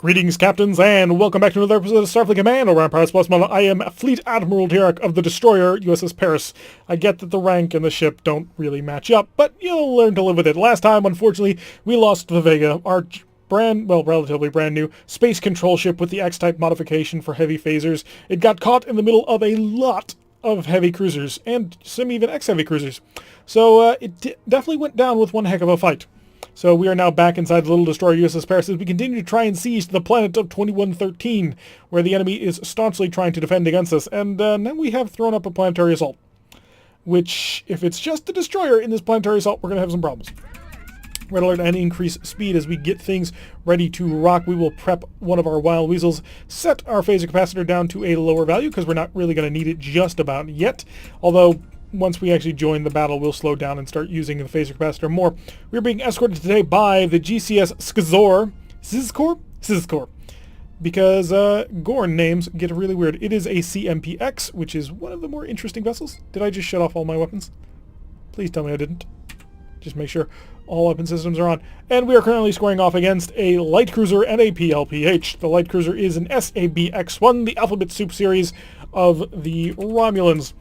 Greetings, captains, and welcome back to another episode of Starfleet Command, Orion Pirates Plus Model. I am Fleet Admiral Derek of the destroyer USS Paris. I get that the rank and the ship don't really match up, but you'll learn to live with it. Last time, unfortunately, we lost the Vega, our relatively brand new space control ship with the X-type modification for heavy phasers. It got caught in the middle of a lot of heavy cruisers, and some even X-heavy cruisers. So it definitely went down with one heck of a fight. So we are now back inside the little destroyer USS Paris as we continue to try and seize the planet of 2113, where the enemy is staunchly trying to defend against us. And now we have thrown up a planetary assault, which, if it's just the destroyer in this planetary assault, we're going to have some problems. Red alert and increase speed as we get things ready to rock. We will prep one of our wild weasels, set our phaser capacitor down to a lower value because we're not really going to need it just about yet. Although, once we actually join the battle, we'll slow down and start using the phaser capacitor more. We're being escorted today by the GCS Szkor, because Gorn names get really weird. It is a CMPX, which is one of the more interesting vessels. Did I just shut off all my weapons? Please tell me I didn't. Just make sure all weapon systems are on. And we are currently squaring off against a light cruiser and a PLPH. The light cruiser is an SABX-1, the alphabet soup series of the Romulans.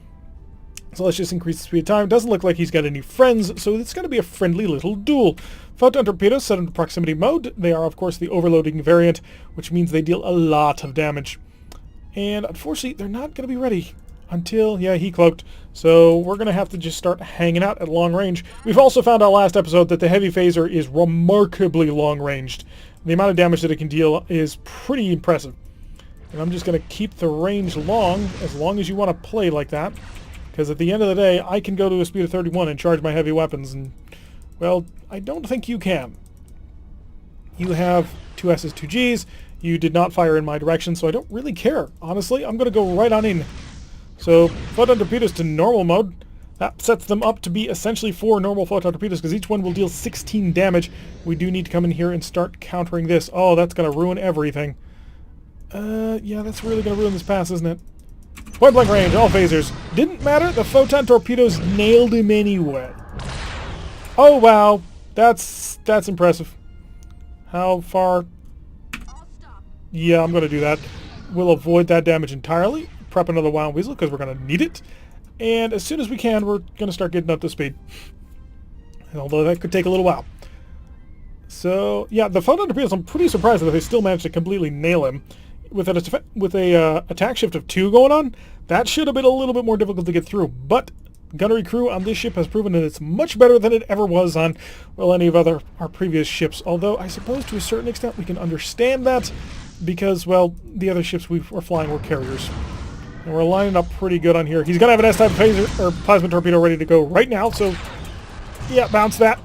So let's just increase the speed of time. Doesn't look like he's got any friends, so it's going to be a friendly little duel. Photon torpedoes set into proximity mode. They are, of course, the overloading variant, which means they deal a lot of damage. And unfortunately, they're not going to be ready until, yeah, he cloaked. So we're going to have to just start hanging out at long range. We've also found out last episode that the heavy phaser is remarkably long-ranged. The amount of damage that it can deal is pretty impressive. And I'm just going to keep the range long as you want to play like that. Because at the end of the day, I can go to a speed of 31 and charge my heavy weapons, and, well, I don't think you can. You have 2 S's, 2 G's. You did not fire in my direction, so I don't really care. Honestly, I'm going to go right on in. So, photon torpedoes to normal mode. That sets them up to be essentially 4 normal photon torpedoes, because each one will deal 16 damage. We do need to come in here and start countering this. Oh, that's going to ruin everything. Yeah, that's really going to ruin this pass, isn't it? Point blank range, all phasers. Didn't matter, the photon torpedoes nailed him anyway. Oh wow, that's impressive. How far? Yeah, I'm going to do that. We'll avoid that damage entirely. Prep another wild weasel because we're going to need it. And as soon as we can, we're going to start getting up to speed. Although that could take a little while. So, yeah, the photon torpedoes, I'm pretty surprised that they still managed to completely nail him. With a attack shift of 2 going on, that should have been a little bit more difficult to get through. But gunnery crew on this ship has proven that it's much better than it ever was on, well, any of our previous ships. Although I suppose to a certain extent we can understand that because, well, the other ships we were flying were carriers. And we're lining up pretty good on here. He's going to have an S-type phaser or plasma torpedo ready to go right now. So, yeah, bounce that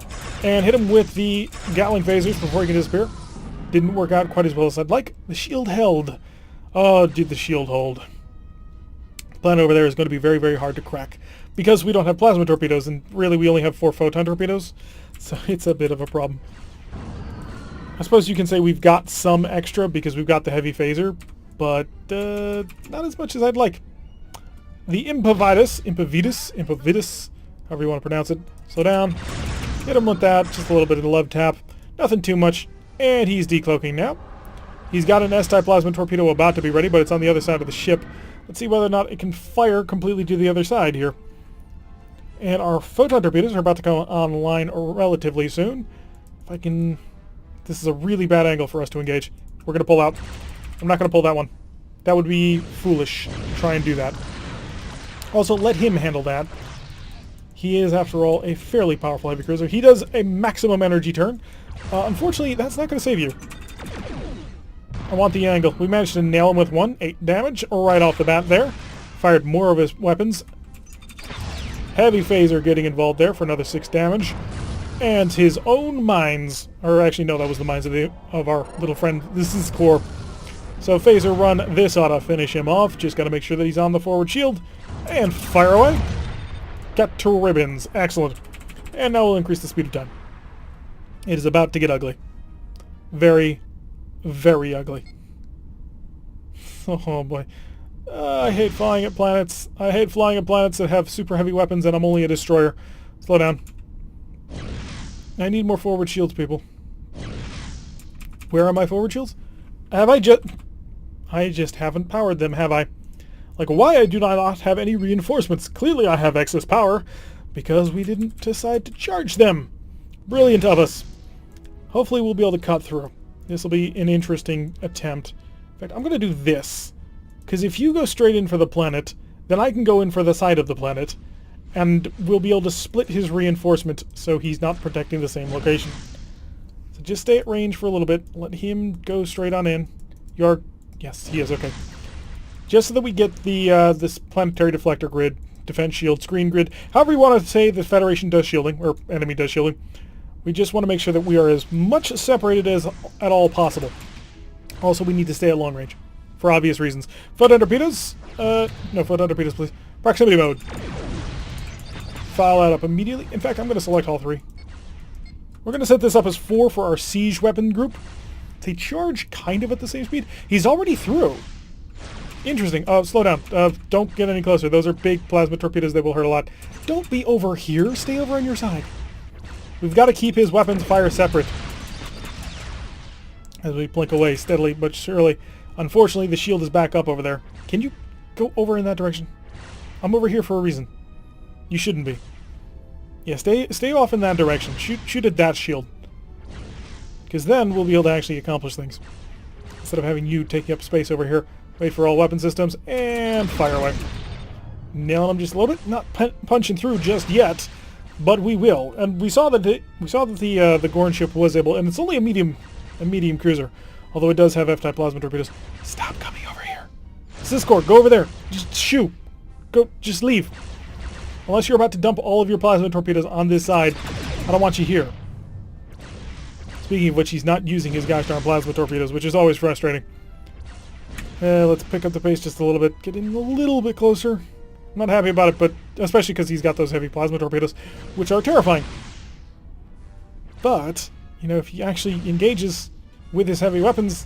and hit him with the Gatling phasers before he can disappear. Didn't work out quite as well as I'd like. The shield held. Oh, did the shield hold? The planet over there is going to be very, very hard to crack because we don't have plasma torpedoes, and really we only have 4 photon torpedoes, so it's a bit of a problem. I suppose you can say we've got some extra because we've got the heavy phaser, but not as much as I'd like. The Impavitus, however you want to pronounce it. Slow down. Hit him with that. Just a little bit of the love tap. Nothing too much. And he's decloaking now. He's got an S-type plasma torpedo about to be ready, but it's on the other side of the ship. Let's see whether or not it can fire completely to the other side here. And our photon torpedoes are about to come online relatively soon. If I can... This is a really bad angle for us to engage. We're going to pull out. I'm not going to pull that one. That would be foolish to try and do that. Also, let him handle that. He is, after all, a fairly powerful heavy cruiser. He does a maximum energy turn. Unfortunately, that's not going to save you. I want the angle. We managed to nail him with 8 damage right off the bat there. Fired more of his weapons. Heavy phaser getting involved there for another 6 damage. And his own mines, or actually no, that was the mines of our little friend. This is core. So phaser run, this ought to finish him off. Just got to make sure that he's on the forward shield. And fire away. Got 2 ribbons. Excellent. And now we'll increase the speed of time. It is about to get ugly. Very, very ugly. Oh boy. I hate flying at planets. I hate flying at planets that have super heavy weapons and I'm only a destroyer. Slow down. I need more forward shields, people. Where are my forward shields? Have I just haven't powered them, have I? Like, why I do not have any reinforcements? Clearly I have excess power, because we didn't decide to charge them. Brilliant of us. Hopefully we'll be able to cut through. This will be an interesting attempt. In fact, I'm going to do this. Because if you go straight in for the planet, then I can go in for the side of the planet, and we'll be able to split his reinforcement so he's not protecting the same location. So just stay at range for a little bit. Let him go straight on in. Yes, he is, okay. Just so that we get the this planetary deflector grid, defense shield, screen grid, however you want to say the Federation does shielding, or enemy does shielding. We just want to make sure that we are as much separated as at all possible. Also, we need to stay at long range, for obvious reasons. Photon torpedoes? No, photon torpedoes, please. Proximity mode. File that up immediately. In fact, I'm going to select all three. We're going to set this up as 4 for our siege weapon group. They charge kind of at the same speed. He's already through. Interesting. Slow down. Don't get any closer. Those are big plasma torpedoes. They will hurt a lot. Don't be over here. Stay over on your side. We've got to keep his weapons fire separate. As we blink away steadily but surely. Unfortunately, the shield is back up over there. Can you go over in that direction? I'm over here for a reason. You shouldn't be. Yeah, stay off in that direction. Shoot at that shield. Because then we'll be able to actually accomplish things. Instead of having you taking up space over here. Wait for all weapon systems, and fire away. Nailing them just a little bit. Not punching through just yet, but we will. And we saw that the Gorn ship was able, and it's only a medium cruiser, although it does have F-type plasma torpedoes. Stop coming over here. Syscore, go over there. Just shoot. Go. Just leave. Unless you're about to dump all of your plasma torpedoes on this side, I don't want you here. Speaking of which, he's not using his gosh darn plasma torpedoes, which is always frustrating. Let's pick up the pace just a little bit. Get in a little bit closer. I'm not happy about it, but especially because he's got those heavy plasma torpedoes, which are terrifying. But, you know, if he actually engages with his heavy weapons,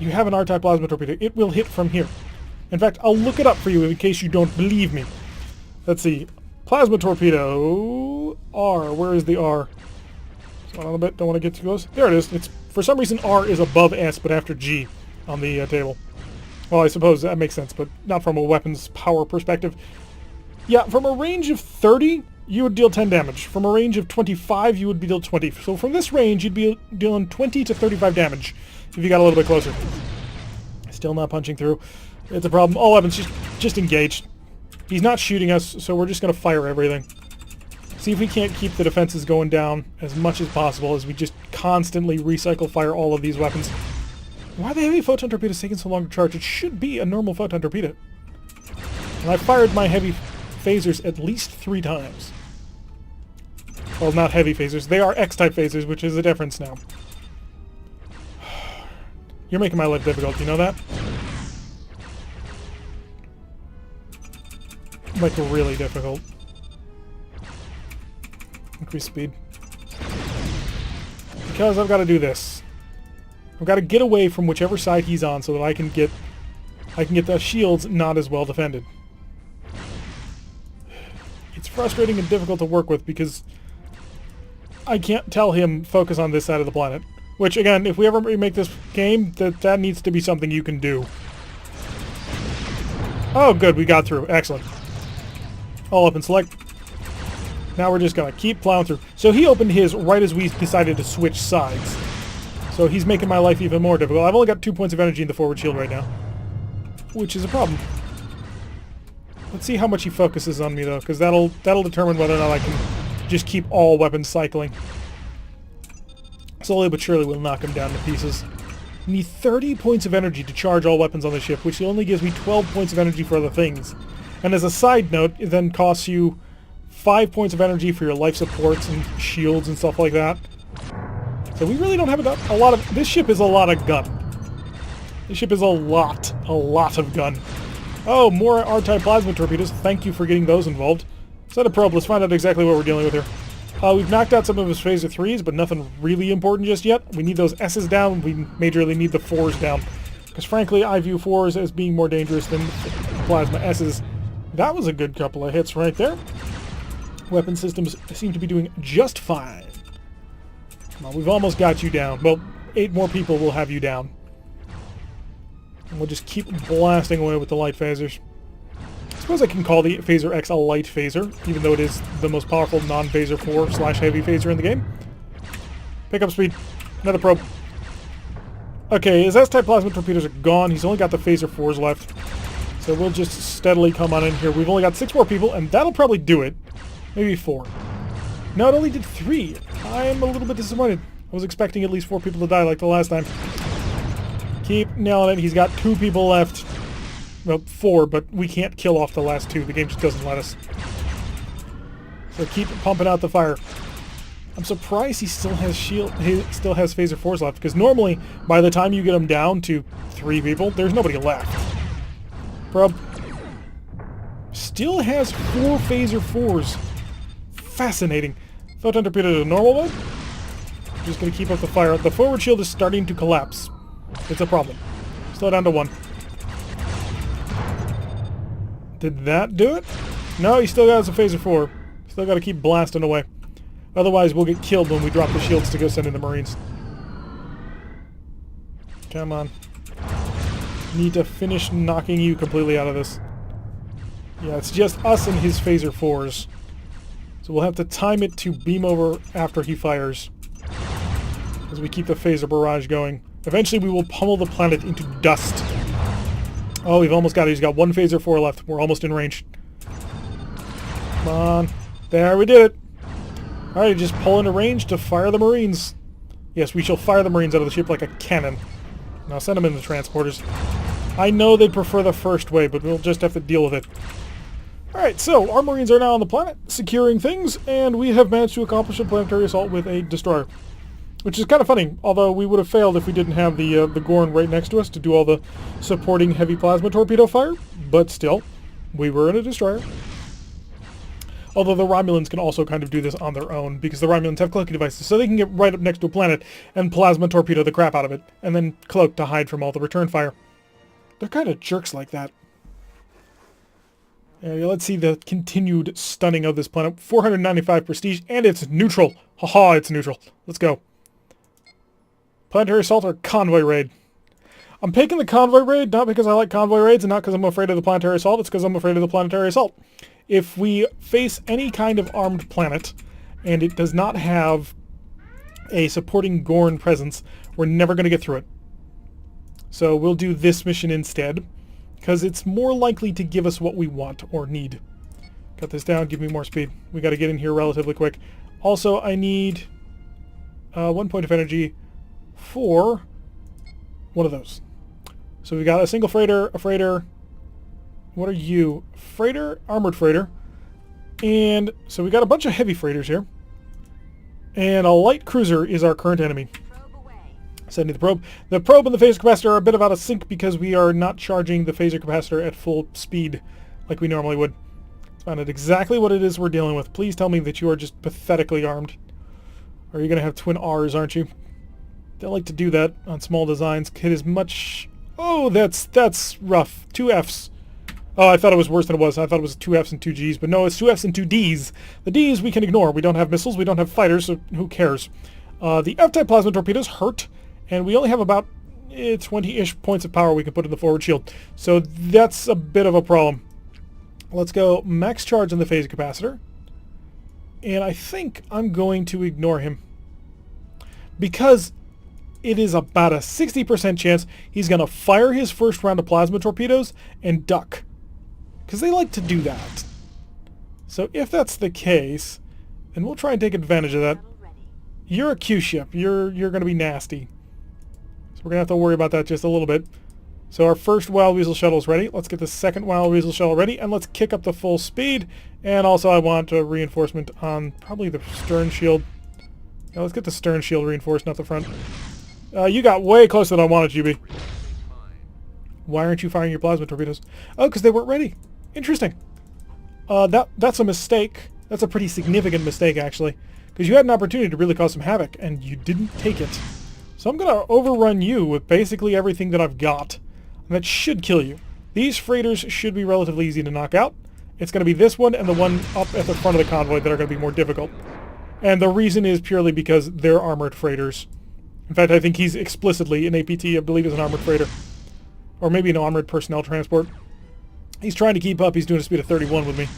you have an R-type plasma torpedo. It will hit from here. In fact, I'll look it up for you in case you don't believe me. Let's see. Plasma torpedo R. Where is the R? Just a little bit. Don't want to get too close. There it is. It's for some reason R is above S, but after G on the table. Well, I suppose that makes sense, but not from a weapons power perspective. Yeah, from a range of 30, you would deal 10 damage. From a range of 25, you would be deal 20. So from this range, you'd be dealing 20 to 35 damage if you got a little bit closer. Still not punching through. It's a problem. All weapons just engaged. He's not shooting us, so we're just going to fire everything. See if we can't keep the defenses going down as much as possible as we just constantly recycle fire all of these weapons. Why are the heavy photon torpedoes taking so long to charge? It should be a normal photon torpedo. And I fired my heavy phasers at least 3 times. Well, not heavy phasers. They are X-type phasers, which is a difference now. You're making my life difficult, you know that? Like, really difficult. Increase speed. Because I've got to do this. I've got to get away from whichever side he's on so that I can get the shields not as well defended. It's frustrating and difficult to work with because I can't tell him focus on this side of the planet. Which, again, if we ever remake this game, that needs to be something you can do. Oh, good, we got through. Excellent. All up and select. Now we're just going to keep plowing through. So he opened his right as we decided to switch sides. So he's making my life even more difficult. I've only got 2 points of energy in the forward shield right now, which is a problem. Let's see how much he focuses on me, though, because that'll determine whether or not I can just keep all weapons cycling. Slowly but surely we'll knock him down to pieces. I need 30 points of energy to charge all weapons on the ship, which only gives me 12 points of energy for other things. And as a side note, it then costs you 5 points of energy for your life supports and shields and stuff like that. So we really don't have a lot of... This ship is a lot of gun. This ship is a lot of gun. Oh, more R-type plasma torpedoes. Thank you for getting those involved. Set a probe. Let's find out exactly what we're dealing with here. We've knocked out some of his phaser 3s, but nothing really important just yet. We need those S's down. We majorly need the 4s down. Because frankly, I view 4s as being more dangerous than plasma S's. That was a good couple of hits right there. Weapon systems seem to be doing just fine. Well, we've almost got you down. Well, 8 more people will have you down. And we'll just keep blasting away with the light phasers. I suppose I can call the Phaser X a light phaser, even though it is the most powerful non-Phaser 4/heavy phaser in the game. Pick up speed. Another probe. Okay, his S-type plasma torpedoes are gone. He's only got the Phaser 4s left. So we'll just steadily come on in here. We've only got 6 more people, and that'll probably do it. Maybe 4. No, it only did 3. I am a little bit disappointed. I was expecting at least 4 people to die like the last time. Keep nailing it. He's got 2 people left. Well, 4, but we can't kill off the last 2. The game just doesn't let us. So keep pumping out the fire. I'm surprised he still has Phaser 4s left, because normally, by the time you get him down to 3 people, there's nobody left. Probe. Still has 4 Phaser 4s. Fascinating. Photon torpedo to normal mode. Just going to keep up the fire. The forward shield is starting to collapse. It's a problem. Slow down to 1. Did that do it? No, he still got a Phaser 4. Still got to keep blasting away. Otherwise, we'll get killed when we drop the shields to go send in the Marines. Come on. Need to finish knocking you completely out of this. Yeah, it's just us and his Phaser 4s. So we'll have to time it to beam over after he fires. As we keep the Phaser barrage going. Eventually we will pummel the planet into dust. Oh, we've almost got it. He's got 1 Phaser 4 left. We're almost in range. Come on. There, we did it. Alright, just pull into range to fire the Marines. Yes, we shall fire the Marines out of the ship like a cannon. Now send them in the transporters. I know they prefer the first way, but we'll just have to deal with it. Alright, so our Marines are now on the planet, securing things, and we have managed to accomplish a planetary assault with a destroyer. Which is kind of funny, although we would have failed if we didn't have the Gorn right next to us to do all the supporting heavy plasma torpedo fire. But still, we were in a destroyer. Although the Romulans can also kind of do this on their own, because the Romulans have cloaking devices, so they can get right up next to a planet and plasma torpedo the crap out of it, and then cloak to hide from all the return fire. They're kind of jerks like that. Let's see the continued stunning of this planet. 495 prestige, and it's neutral. Haha, it's neutral. Let's go. Planetary assault or convoy raid? I'm picking the convoy raid, not because I like convoy raids and not because I'm afraid of the planetary assault, it's because I'm afraid of the planetary assault. If we face any kind of armed planet, and it does not have a supporting Gorn presence, we're never going to get through it. So we'll do this mission instead, because it's more likely to give us what we want or need. Cut this down, give me more speed. We got to get in here relatively quick. Also, I need 1 point of energy for one of those. So we got a single freighter, a freighter. What are you? Freighter, armored freighter. And so we got a bunch of heavy freighters here. And a light cruiser is our current enemy. Sending the probe. The probe and the phaser capacitor are a bit out of sync because we are not charging the phaser capacitor at full speed like we normally would. Let's find out exactly what it is we're dealing with. Please tell me that you are just pathetically armed. Or you're going to have twin R's, aren't you? They like to do that on small designs. Hit as much... Oh, that's rough. 2 Fs. Oh, I thought it was worse than it was. I thought it was 2 Fs and 2 Gs, but no, it's 2 Fs and 2 Ds. The Ds we can ignore. We don't have missiles, we don't have fighters, so who cares? The F-type plasma torpedoes hurt, and we only have about 20-ish points of power we can put in the forward shield. So that's a bit of a problem. Let's go max charge on the phase capacitor. And I think I'm going to ignore him. Because it is about a 60% chance he's going to fire his first round of plasma torpedoes and duck. Because they like to do that. So if that's the case, then we'll try and take advantage of that. You're a Q ship. You're going to be nasty. So we're going to have to worry about that just a little bit. So our first Wild Weasel shuttle is ready. Let's get the second Wild Weasel shuttle ready, and let's kick up the full speed. And also I want a reinforcement on probably the stern shield. Yeah, let's get the stern shield reinforced, not the front. You got way closer than I wanted you to be. Why aren't you firing your plasma torpedoes? Oh, because they weren't ready. Interesting. That's a mistake. That's a pretty significant mistake, actually. Because you had an opportunity to really cause some havoc, and you didn't take it. So I'm going to overrun you with basically everything that I've got. And that should kill you. These freighters should be relatively easy to knock out. It's going to be this one and the one up at the front of the convoy that are going to be more difficult. And the reason is purely because they're armored freighters. In fact, I think he's explicitly an APT, I believe, is an armored freighter. Or maybe an armored personnel transport. He's trying to keep up. He's doing a speed of 31 with me.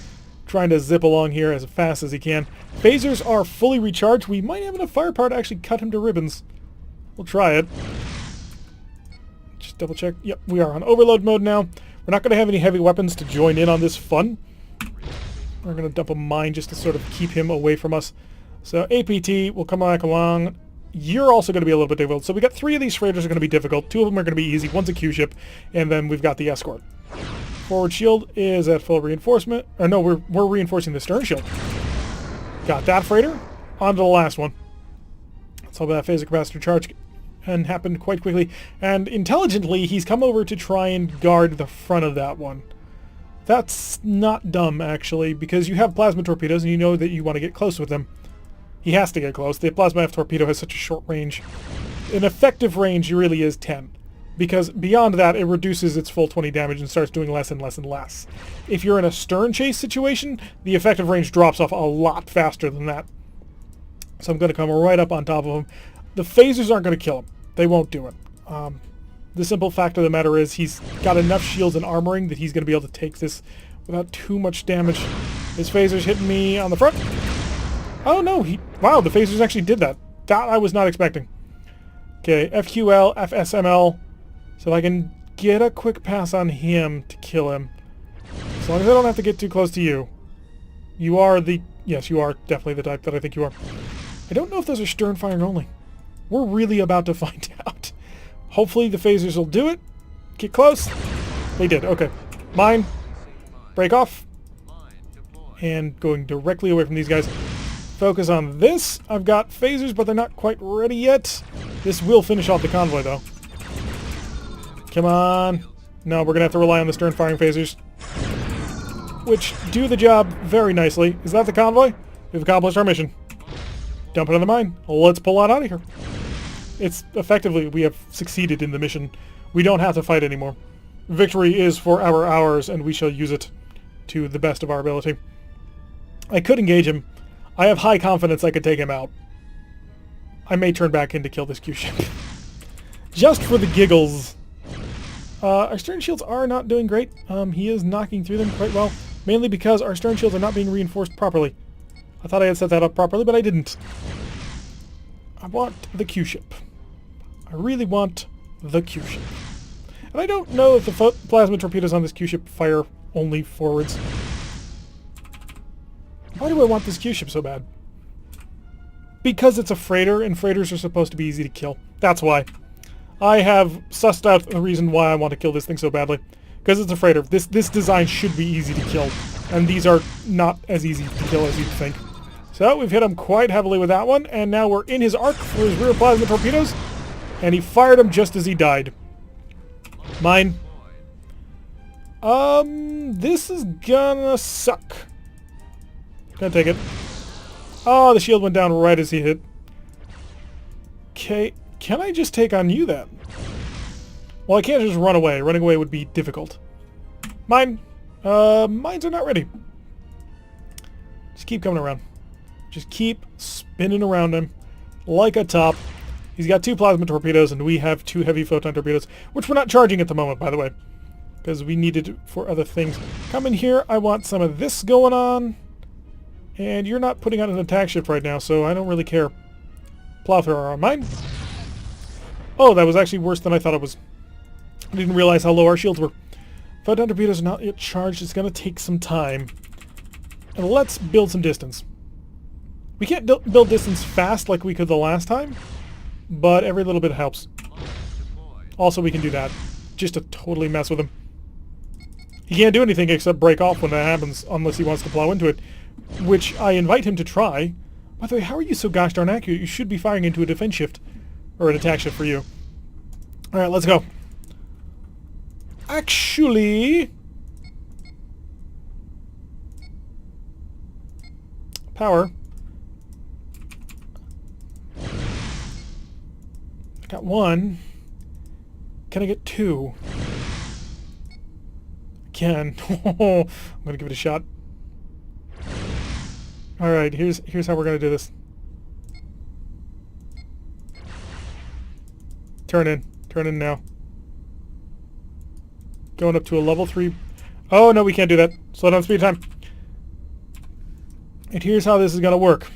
Trying to zip along here as fast as he can. Phasers are fully recharged. We might have enough firepower to actually cut him to ribbons. We'll try it. Just double check. Yep, we are on overload mode now. We're not going to have any heavy weapons to join in on this fun. We're going to dump a mine just to sort of keep him away from us. So APT will come back along. You're also going to be a little bit difficult. So we got 3 of these freighters are going to be difficult. 2 of them are going to be easy. One's a Q-ship. And then we've got the escort. Forward shield is at full reinforcement. Or no, we're reinforcing the stern shield. Got that freighter. On to the last one. Let's hope that phaser capacitor charge and happened quite quickly. And intelligently, he's come over to try and guard the front of that one. That's not dumb, actually, because you have plasma torpedoes and you know that you want to get close with them. He has to get close. The plasma F torpedo has such a short range. An effective range really is 10. Because beyond that, it reduces its full 20 damage and starts doing less and less and less. If you're in a stern chase situation, the effective range drops off a lot faster than that. So I'm going to come right up on top of him. The phasers aren't going to kill him. They won't do it. The simple fact of the matter is he's got enough shields and armoring that he's going to be able to take this without too much damage. His phaser's hitting me on the front. Oh no, wow, the phasers actually did that. That I was not expecting. Okay, FQL, FSML. So I can get a quick pass on him to kill him. As long as I don't have to get too close to you. You are the... Yes, you are definitely the type that I think you are. I don't know if those are stern firing only. We're really about to find out. Hopefully the phasers will do it. Get close. They did. Okay. Mine. Break off. And going directly away from these guys. Focus on this. I've got phasers, but they're not quite ready yet. This will finish off the convoy, though. Come on. No, we're going to have to rely on the stern firing phasers. Which do the job very nicely. Is that the convoy? We've accomplished our mission. Dump it in the mine. Let's pull on out of here. It's effectively, we have succeeded in the mission. We don't have to fight anymore. Victory is for ours, and we shall use it to the best of our ability. I could engage him. I have high confidence I could take him out. I may turn back in to kill this Q-ship. Just for the giggles. Our stern shields are not doing great. He is knocking through them quite well, mainly because our stern shields are not being reinforced properly. I thought I had set that up properly, but I didn't. I want the Q-ship. I really want the Q-ship. And I don't know if the plasma torpedoes on this Q-ship fire only forwards. Why do I want this Q-ship so bad? Because it's a freighter, and freighters are supposed to be easy to kill. That's why. I have sussed out the reason why I want to kill this thing so badly. Because it's a freighter. This design should be easy to kill. And these are not as easy to kill as you'd think. So we've hit him quite heavily with that one. And now we're in his arc for his rear plasma torpedoes. And he fired them just as he died. Mine. This is gonna suck. Gonna take it. Oh, the shield went down right as he hit. Okay. Can I just take on you then? Well, I can't just run away. Running away would be difficult. Mine. Mines are not ready. Just keep coming around. Just keep spinning around him like a top. He's got 2 plasma torpedoes, and we have 2 heavy photon torpedoes, which we're not charging at the moment, by the way, because we need it for other things. Come in here. I want some of this going on. And you're not putting out an attack ship right now, so I don't really care. Plow thrower on mine. Oh, that was actually worse than I thought it was. I didn't realize how low our shields were. Photon torpedoes are not yet charged. It's going to take some time. And let's build some distance. We can't build distance fast like we could the last time, but every little bit helps. Also, we can do that, just to totally mess with him. He can't do anything except break off when that happens, unless he wants to plow into it, which I invite him to try. By the way, how are you so gosh darn accurate? You should be firing into a defense shift. Or an attack ship for you. Alright, let's go. Actually... Power. I got 1. Can I get 2? I can. I'm gonna give it a shot. Alright, here's how we're gonna do this. Turn in now. going up to a level 3. Oh, no, we can't do that. Slow down speed time. And here's how this is going to work.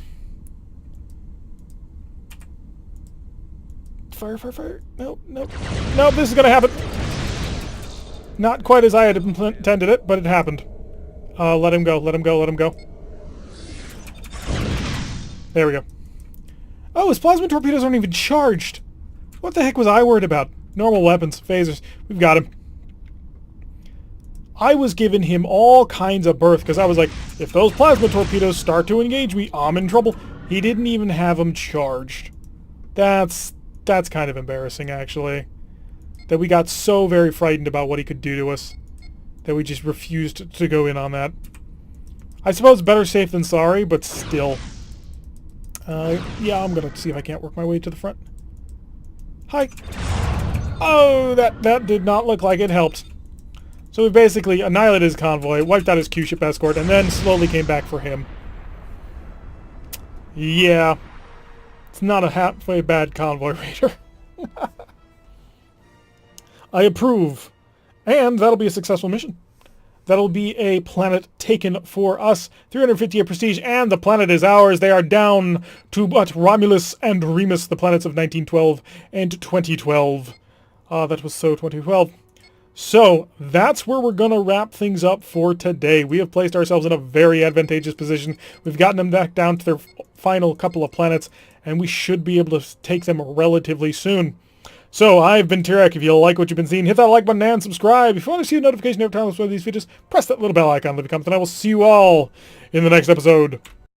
Fire, fire, fire. No, no. No, this is going to happen. Not quite as I had intended it, but it happened. Let him go, let him go, let him go. There we go. Oh, his plasma torpedoes aren't even charged. What the heck was I worried about? Normal weapons, phasers. We've got him. I was giving him all kinds of berth, because I was like, if those plasma torpedoes start to engage me, I'm in trouble. He didn't even have them charged. That's kind of embarrassing, actually. That we got so very frightened about what he could do to us that we just refused to go in on that. I suppose better safe than sorry, but still. Yeah, I'm going to see if I can't work my way to the front. Hi. Oh, that did not look like it helped. So we basically annihilated his convoy, wiped out his Q-ship escort, and then slowly came back for him. Yeah. It's not a halfway bad convoy raider. I approve. And that'll be a successful mission. That'll be a planet taken for us. 350 of prestige, and the planet is ours. They are down to but Romulus and Remus, the planets of 1912 and 2012. That was so 2012. So, that's where we're going to wrap things up for today. We have placed ourselves in a very advantageous position. We've gotten them back down to their final couple of planets, and we should be able to take them relatively soon. So, I've been Tirek. If you like what you've been seeing, hit that like button and subscribe. If you want to see a notification every time I upload these videos, press that little bell icon, leave a comment, and I will see you all in the next episode.